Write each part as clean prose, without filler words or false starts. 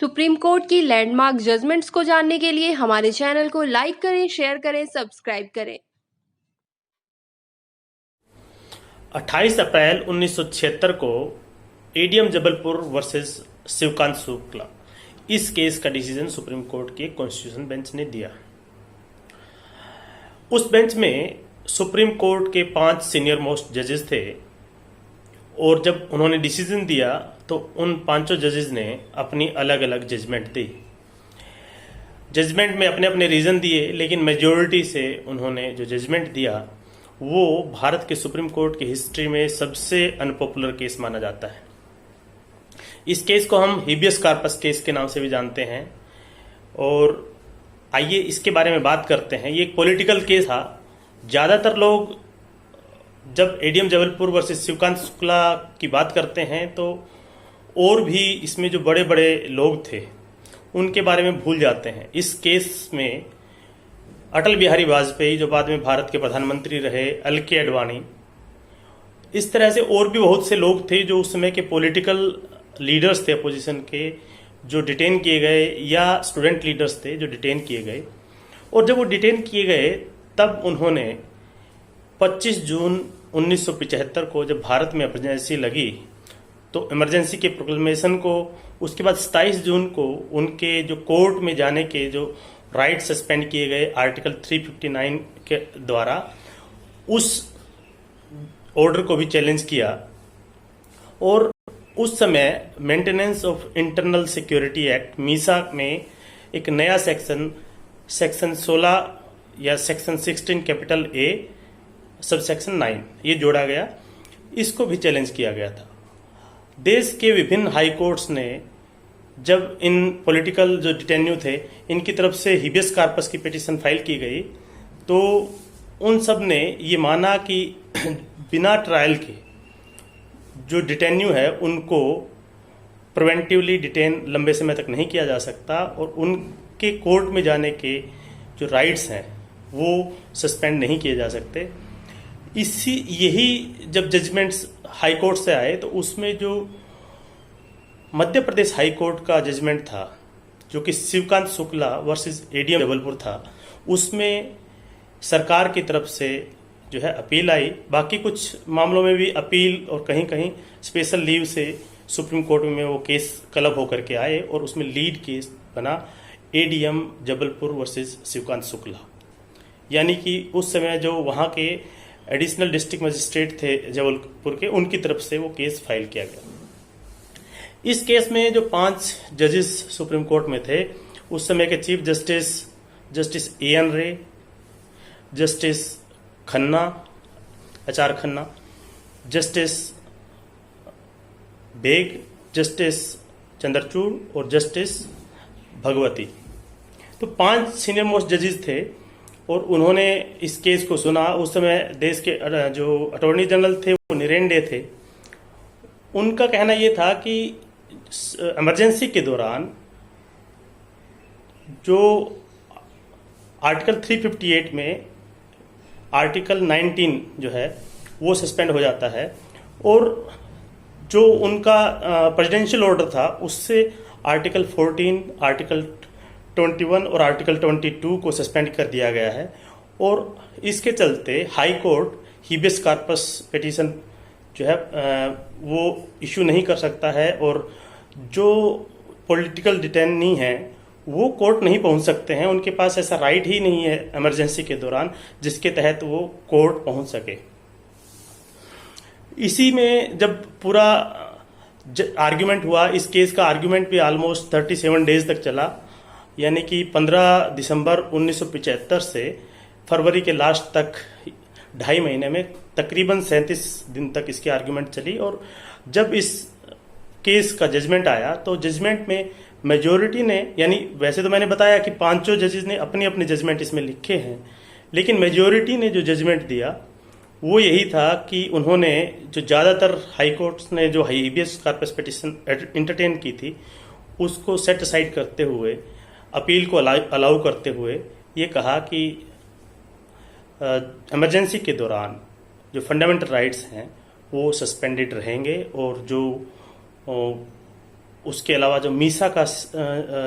Supreme court की landmark judgments को जानने के लिए हमारे चैनल को लाइक करें, शेयर करें, सब्सक्राइब करें। 28 अप्रैल 1976 को एडीएम जबलपुर वर्सेस शिवकांत शुक्ला, इस केस का डिसीजन सुप्रीम कोर्ट के कॉन्स्टिट्यूशन बेंच ने दिया। उस बेंच में सुप्रीम कोर्ट के 5 सीनियर मोस्ट जजेस थे और जब उन्होंने डिसीजन दिया तो उन 5 जजेस ने अपनी अलग अलग जजमेंट दी। जजमेंट में अपने अपने रीजन दिए, लेकिन मेजोरिटी से उन्होंने जो जजमेंट दिया वो भारत के सुप्रीम कोर्ट की हिस्ट्री में सबसे अनपॉपुलर केस माना जाता है। इस केस को हम हिबियस कार्पस केस के नाम से भी जानते हैं। और आइए इसके बारे में बात करते हैं। ये एक पॉलिटिकल केस था। ज़्यादातर लोग जब एडीएम जबलपुर वर्सेस शिवकांत शुक्ला की बात करते हैं तो और भी इसमें जो बड़े बड़े लोग थे उनके बारे में भूल जाते हैं। इस केस में अटल बिहारी वाजपेयी, जो बाद में भारत के प्रधानमंत्री रहे, एल.के. आडवाणी, इस तरह से और भी बहुत से लोग थे जो उस समय के पॉलिटिकल लीडर्स थे अपोजिशन के, जो डिटेन किए गए, या स्टूडेंट लीडर्स थे जो डिटेन किए गए। और जब वो डिटेन किए गए तब उन्होंने 25 जून 1975 को जब भारत में इमरजेंसी लगी तो इमरजेंसी के प्रोक्लेमेशन को, उसके बाद 27 जून को उनके जो कोर्ट में जाने के जो राइट सस्पेंड किए गए आर्टिकल 359 के द्वारा, उस ऑर्डर को भी चैलेंज किया। और उस समय maintenance of internal security act Misa में एक नया सेक्शन 16 या सेक्शन 16 कैपिटल ए सबसेक्शन 9 ये जोड़ा गया। इसको भी चैलेंज किया गया था। देश के विभिन्न हाई कोर्ट्स ने जब इन पॉलिटिकल जो डिटेन्यू थे इनकी तरफ से हिबियस कार्पस की पिटीशन फाइल की गई तो उन सब ने ये माना कि बिना ट्रायल के जो डिटेन्यू है उनको प्रिवेंटिवली डिटेन लंबे समय तक नहीं किया जा सकता और उनके कोर्ट में जाने के जो राइट्स हैं वो सस्पेंड नहीं किए जा सकते। यही जब जजमेंट्स हाई कोर्ट से आए तो उसमें जो मध्य प्रदेश हाई कोर्ट का जजमेंट था जो कि शिवकांत शुक्ला वर्सेस एडीएम जबलपुर था, उसमें सरकार की तरफ से जो है अपील आई। बाकी कुछ मामलों में भी अपील और कहीं कहीं स्पेशल लीव से सुप्रीम कोर्ट में वो केस क्लब होकर के आए और उसमें लीड केस बना एडीएम जबलपुर वर्सेस शिवकांत शुक्ला। यानी कि उस समय जो वहाँ के एडिशनल डिस्ट्रिक्ट मजिस्ट्रेट थे जबलपुर के, उनकी तरफ से वो केस फाइल किया गया। इस केस में जो 5 जजेस सुप्रीम कोर्ट में थे उस समय के chief justice AN. Ray, justice Khanna, आचार खन्ना, जस्टिस बेग, जस्टिस चंद्रचूड़ और जस्टिस भगवती। तो 5 सीनियर मोस्ट जजेस थे और उन्होंने इस केस को सुना। उस समय देश के जो अटॉर्नी जनरल थे वो निरेंडे थे। उनका कहना ये था कि इमरजेंसी के दौरान जो आर्टिकल 358 में आर्टिकल 19 जो है वो सस्पेंड हो जाता है और जो उनका प्रेसिडेंशियल ऑर्डर था उससे आर्टिकल 14, आर्टिकल 21 और आर्टिकल 22 को सस्पेंड कर दिया गया है। और इसके चलते high court habeas corpus petition जो है वो इशू नहीं कर सकता है और जो पॉलिटिकल डिटेनी हैं वो कोर्ट नहीं पहुंच सकते हैं। उनके पास ऐसा राइट ही नहीं है इमरजेंसी के दौरान जिसके तहत वो कोर्ट पहुंच सके। इसी में जब पूरा आर्ग्यूमेंट हुआ, इस केस का आर्ग्यूमेंट भी ऑलमोस्ट 37 डेज तक चला। यानी कि 15 दिसंबर 1975 से फरवरी के लास्ट तक 2.5 महीने में तकरीबन 37 दिन तक इसकी आर्ग्यूमेंट चली। और जब इस केस का जजमेंट आया तो जजमेंट में मेजोरिटी ने, यानी वैसे तो मैंने बताया कि 5 जजेस ने अपने अपने जजमेंट इसमें लिखे हैं, लेकिन मेजोरिटी ने जो जजमेंट दिया वो यही था कि उन्होंने जो ज़्यादातर हाई कोर्ट्स ने जो हाइबियस कार्पस पिटीशन इंटरटेन की थी उसको सेट असाइड करते हुए, अपील को अलाउ करते हुए ये कहा कि इमरजेंसी के दौरान जो फंडामेंटल राइट्स हैं वो सस्पेंडेड रहेंगे और जो उसके अलावा जो मीसा का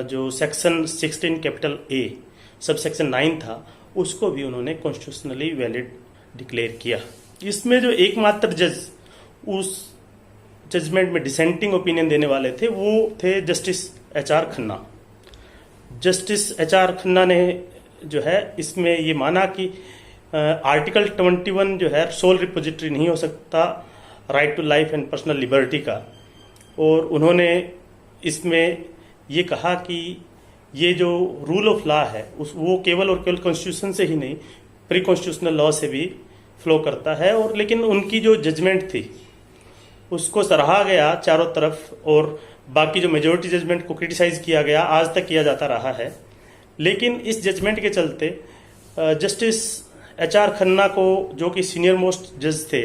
जो section 16 capital A sub section 9 था, उसको भी उन्होंने कॉन्स्टिट्यूशनली वैलिड डिक्लेयर किया। इसमें जो एकमात्र जज उस जजमेंट में डिसेंटिंग ओपिनियन देने वाले थे वो थे justice HR Khanna. Justice HR Khanna ने जो है इसमें ये माना कि आर्टिकल 21 जो है सोल रिपोजिटरी नहीं हो सकता right to life and personal liberty का, और उन्होंने इसमें ये कहा कि ये जो रूल ऑफ लॉ है वो केवल और केवल कॉन्स्टिट्यूशन से ही नहीं, प्री कॉन्स्टिट्यूशनल लॉ से भी फ्लो करता है। और लेकिन उनकी जो जजमेंट थी उसको सराहा गया चारों तरफ, और बाकी जो मेजोरिटी जजमेंट को क्रिटिसाइज किया गया, आज तक किया जाता रहा है। लेकिन इस जजमेंट के चलते जस्टिस HR खन्ना को, जो कि सीनियर मोस्ट जज थे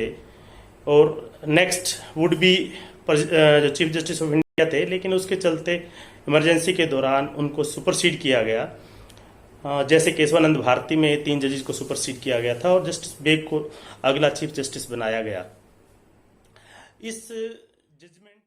और नेक्स्ट वुड बी जो चीफ जस्टिस ऑफ इंडिया थे, लेकिन उसके चलते इमरजेंसी के दौरान उनको सुपरसीड किया गया। जैसे केशवानंद भारती में 3 जजेस को सुपरसीड किया गया था और जस्टिस बेग को अगला चीफ जस्टिस बनाया गया। इस जजमेंट